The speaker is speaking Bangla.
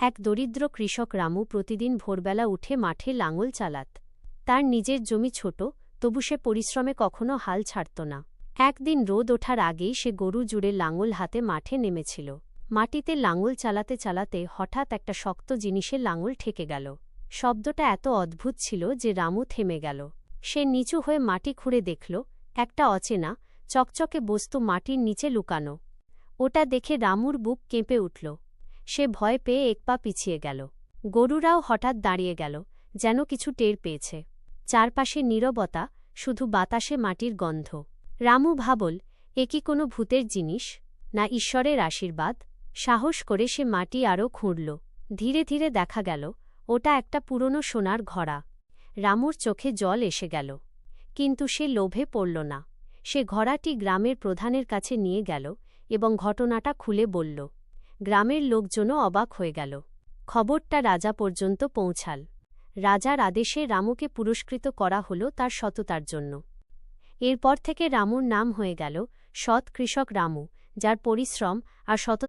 এক দরিদ্র কৃষক রামু প্রতিদিন ভোরবেলা উঠে মাঠে লাঙল চালাত। তার নিজের জমি ছোট, তবু সে পরিশ্রমে কখনো হাল ছাড়ত না। একদিন রোদ ওঠার আগেই সে গরু জুড়ে লাঙল হাতে মাঠে নেমেছিল। মাটিতে লাঙল চালাতে চালাতে হঠাৎ একটা শক্ত জিনিসে লাঙল ঠেকে গেল। শব্দটা এত অদ্ভুত ছিল যে রামু থেমে গেল। সে নিচু হয়ে মাটি খুঁড়ে দেখল, একটা অচেনা, চকচকে বস্তু মাটির নিচে লুকানো। ওটা দেখে রামুর বুক কেঁপে উঠল। সে ভয় পেয়ে এক পা পিছিয়ে গেল। গরুরাও হঠাৎ দাঁড়িয়ে গেল, যেন কিছু টের পেয়েছে। চারপাশে নীরবতা, শুধু বাতাসে মাটির গন্ধ। রামু ভাবল, এ কি কোনো ভূতের জিনিস, না ঈশ্বরের আশীর্বাদ? সাহস করে সে মাটি আরও খুঁড়ল। ধীরে ধীরে দেখা গেল, ওটা একটা পুরনো সোনার ঘড়া। রামুর চোখে জল এসে গেল। কিন্তু সে লোভে পড়ল না। সে ঘড়াটি গ্রামের প্রধানের কাছে নিয়ে গেল এবং ঘটনাটা খুলে বলল। গ্রামের লোকজনও অবাক হয়ে গেল। খবরটা রাজা পর্যন্ত পৌঁছাল। রাজার আদেশে রামুকে পুরস্কৃত করা হল তার সততার জন্য। এরপর থেকে রামুর নাম হয়ে গেল সৎ কৃষক রামু, যার পরিশ্রম আর সততা